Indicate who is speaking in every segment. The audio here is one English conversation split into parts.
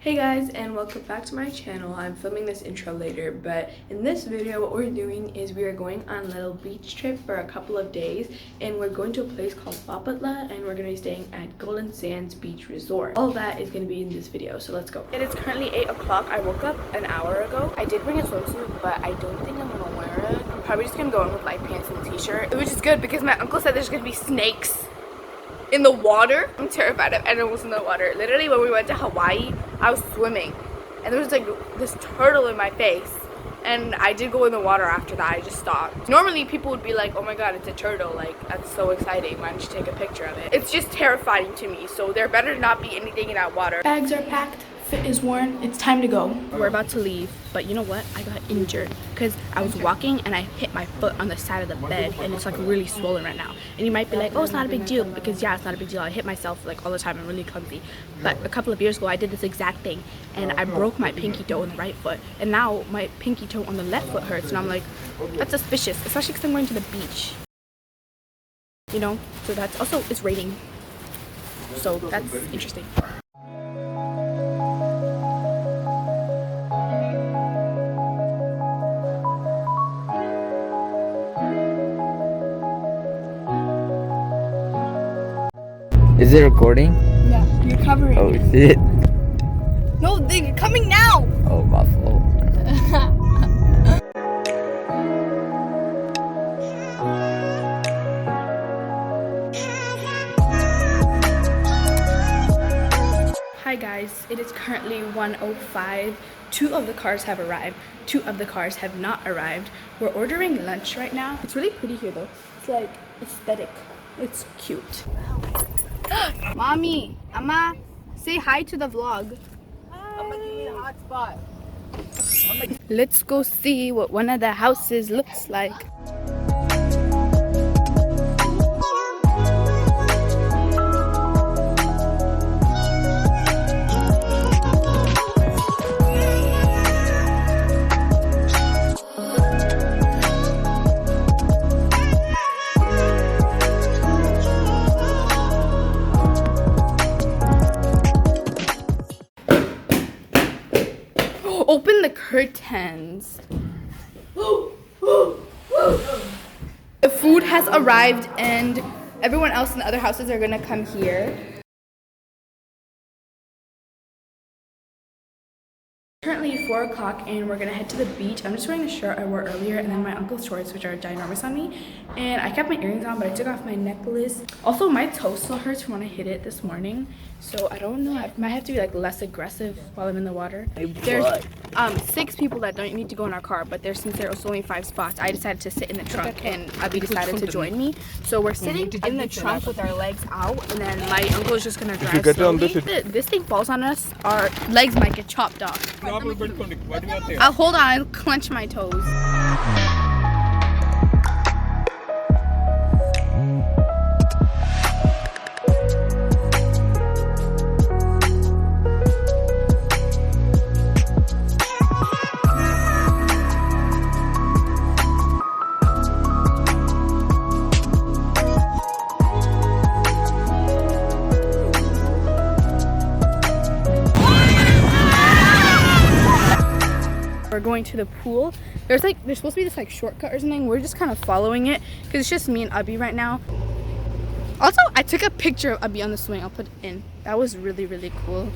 Speaker 1: Hey guys, and welcome back to my channel. I'm filming this intro later, but in this video what we're doing is we are going on a little beach trip for a couple of days, and we're going to a place called BAPATLA, and we're going to be staying at Golden Sands Beach Resort. All of that is going to be in this video, so let's go. It is currently 8 o'clock. I woke up an hour ago. I did bring a swimsuit, but I don't think I'm going to wear it. I'm probably just going to go in with light pants and a t-shirt, which is good because my uncle said there's going to be snakes in the water. I'm terrified of animals in the water. Literally, when we went to Hawaii, I was swimming and there was like this turtle in my face, and I did go in the water after that. I just stopped. Normally people would be like, oh my god, it's a turtle, like that's so exciting, why don't you take a picture of it? It's just terrifying to me, so there better not be anything in that water. Bags are packed, fit is worn, it's time to go. We're about to leave, but you know what, I got injured because I was walking and I hit my foot on the side of the bed, and it's like really swollen right now. And you might be like, oh, it's not a big deal, because yeah, it's not a big deal. I hit myself like all the time. I'm really clumsy. But a couple of years ago I did this exact thing and I broke my pinky toe on the right foot, and now my pinky toe on the left foot hurts, and I'm like, that's suspicious, especially because I'm going to the beach, you know. So that's also, it's raining, so that's interesting.
Speaker 2: Is it recording?
Speaker 1: Yeah, you're covering.
Speaker 2: Oh shit.
Speaker 1: No, they're coming now.
Speaker 2: Oh, my fault.
Speaker 1: Hi guys, it is currently 1:05. 2 of the cars have arrived. 2 of the cars have not arrived. We're ordering lunch right now. It's really pretty here though. It's like aesthetic. It's cute. Mommy, Amma, say hi to the vlog.
Speaker 3: Amma, give me the hot spot.
Speaker 1: Let's go see what one of the houses looks like. Open the curtains. The food has arrived and everyone else in the other houses are gonna come here. Currently 4 o'clock and we're gonna head to the beach. I'm just wearing the shirt I wore earlier and then my uncle's shorts, which are ginormous on me. And I kept my earrings on, but I took off my necklace. Also, my toe still hurts from when I hit it this morning. So I don't know, I might have to be like less aggressive while I'm in the water. There's 6 people that don't need to go in our car, but since there was only 5 spots, I decided to sit in the trunk and Abby decided to join me. So we're sitting in the trunk with our legs out, and then my uncle is just gonna drive slowly. If this thing falls on us, our legs might get chopped off. I'll hold on, I'll clench my toes. We're going to the pool. There's supposed to be this like shortcut or something. We're just kind of following it because it's just me and Abby right now. Also, I took a picture of Abby on the swing. I'll put it in. That was really, really cool.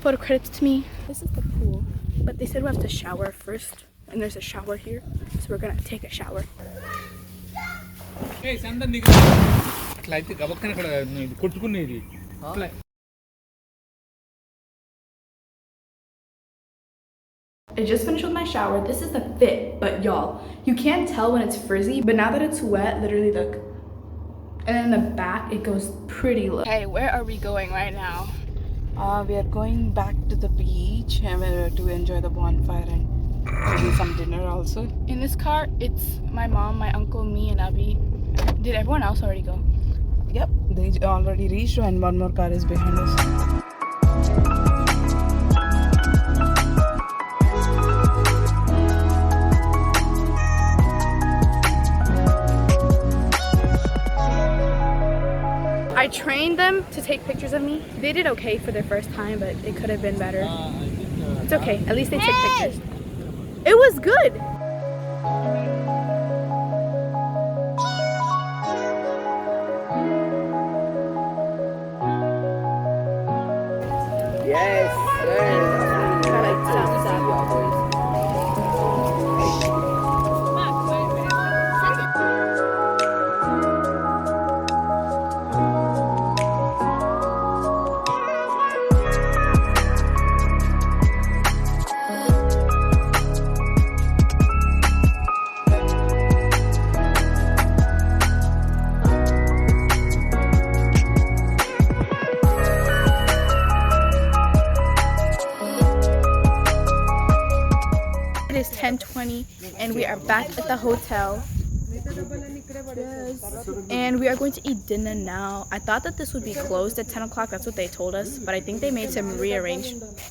Speaker 1: Photo credits to me. This is the pool, but they said we have to shower first, and there's a shower here, so we're gonna take a shower. I just finished with my shower. This is the fit, but y'all, you can't tell when it's frizzy, but now that it's wet, literally look. And then in the back, it goes pretty low. Hey, where are we going right now?
Speaker 3: We are going back to the beach to enjoy the bonfire and maybe some dinner also.
Speaker 1: In this car, it's my mom, my uncle, me, and Abby. Did everyone else already go?
Speaker 3: Yep, they already reached and one more car is behind us.
Speaker 1: I trained them to take pictures of me. They did okay for their first time, but it could have been better. It's okay. At least they took pictures. It was good.
Speaker 2: Yes, sir.
Speaker 1: I like thumbs up. It is 10:20 and we are back at the hotel. And we are going to eat dinner now. I thought that this would be closed at 10 o'clock. That's what they told us. But I think they made some rearrangements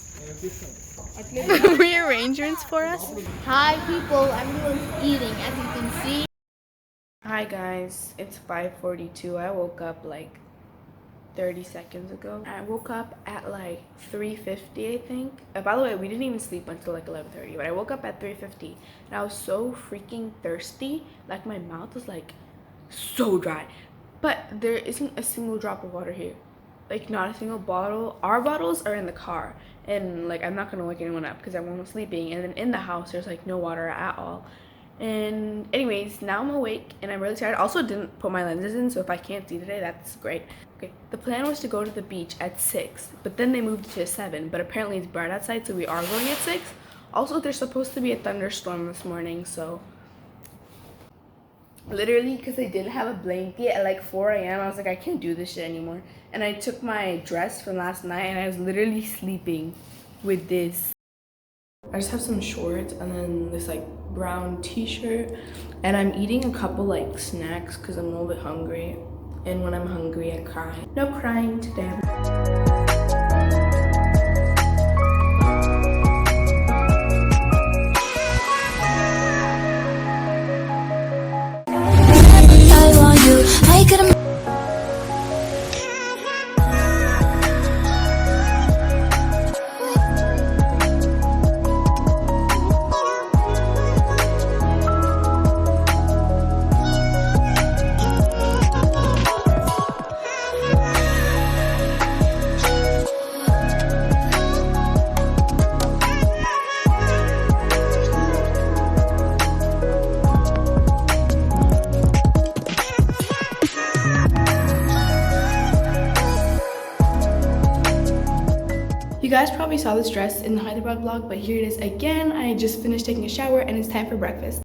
Speaker 1: for us.
Speaker 4: Hi people, everyone's eating as you can see.
Speaker 1: Hi guys, it's 5:42. I woke up like 30 seconds ago. I woke up at like 3:50, I think. By the way, we didn't even sleep until like 11:30, but I woke up at 3:50 and I was so freaking thirsty. Like my mouth was like so dry, but there isn't a single drop of water here. Like not a single bottle. Our bottles are in the car, and like I'm not gonna wake anyone up because everyone was sleeping. And then in the house there's like no water at all. And anyways, now I'm awake and I'm really tired. I also didn't put my lenses in, so if I can't see today, that's great. Okay, the plan was to go to the beach at 6, but then they moved it to 7, but apparently it's bright outside, so we are going at 6. Also, there's supposed to be a thunderstorm this morning, so literally because I didn't have a blanket at like 4 a.m. I was like, I can't do this shit anymore. And I took my dress from last night and I was literally sleeping with this. I just have some shorts and then this like brown t-shirt, and I'm eating a couple like snacks because I'm a little bit hungry, and when I'm hungry I cry. No crying today.
Speaker 5: I want you, I could've.
Speaker 1: You guys probably saw this dress in the Hyderabad vlog, but here it is again. I just finished taking a shower and it's time for breakfast.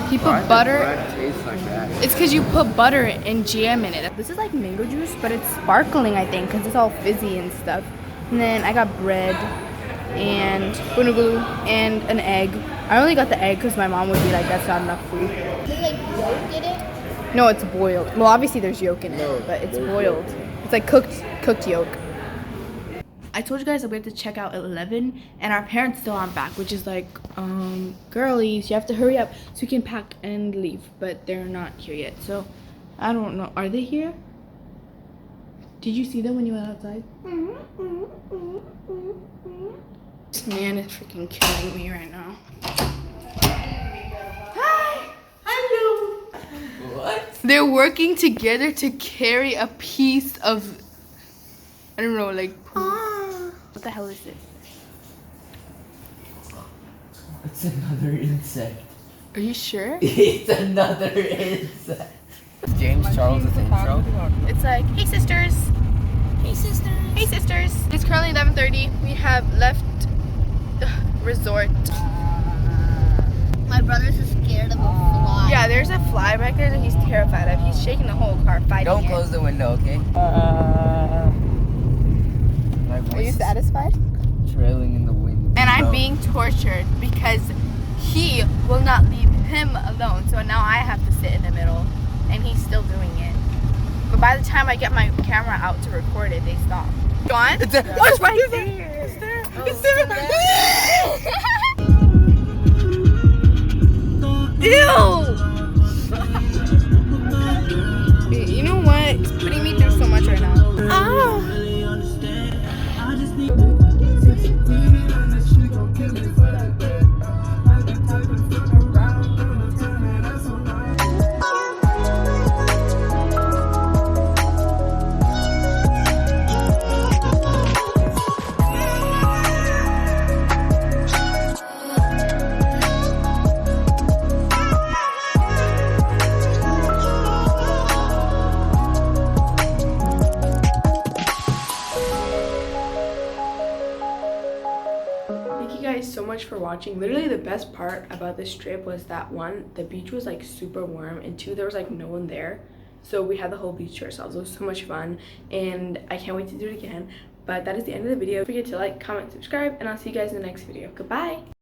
Speaker 1: He put butter.
Speaker 2: Tastes like that.
Speaker 1: It's because you put butter and jam in it. This is like mango juice, but it's sparkling, I think, because it's all fizzy and stuff. And then I got bread and bunugulu and an egg. I only got the egg because my mom would be like, that's not enough food.
Speaker 4: Is it like yolk in it?
Speaker 1: No, it's boiled. Well, obviously there's yolk in it, but it's boiled. It's like cooked yolk. I told you guys that we have to check out at 11, and our parents still aren't back, which is like, girlies, you have to hurry up so we can pack and leave. But they're not here yet, so I don't know. Are they here? Did you see them when you went outside? This man is freaking killing me right now. Hi! Hello!
Speaker 2: What?
Speaker 1: They're working together to carry a piece of, I don't know, like, what the hell is this?
Speaker 2: It's another insect.
Speaker 1: Are you sure?
Speaker 2: It's another insect. James Charles' intro.
Speaker 1: It's like, hey sisters!
Speaker 4: Hey sisters.
Speaker 1: Hey sisters! It's currently 11:30. We have left the resort.
Speaker 4: My brother's scared of a fly.
Speaker 1: Yeah, there's a fly back there that he's terrified of. He's shaking the whole car, fighting
Speaker 2: Don't
Speaker 1: it.
Speaker 2: close the window, okay? My
Speaker 1: Are
Speaker 2: voice
Speaker 1: you
Speaker 2: is
Speaker 1: satisfied?
Speaker 2: trailing in the wind.
Speaker 1: And I'm
Speaker 2: No.
Speaker 1: being tortured because he will not leave him alone. So now I have to sit in the middle, and he's still doing it. But by the time I get my camera out to record it, they stop. Gone?
Speaker 2: It's
Speaker 1: What's right there?
Speaker 2: It's there.
Speaker 3: You know what? It's putting me through so much right now.
Speaker 1: Thank you guys so much for watching. Literally the best part about this trip was that one, the beach was like super warm, and two, there was like no one there, so we had the whole beach to ourselves. It was so much fun and I can't wait to do it again. But that is the end of the video. Don't forget to like, comment, subscribe, and I'll see you guys in the next video. Goodbye.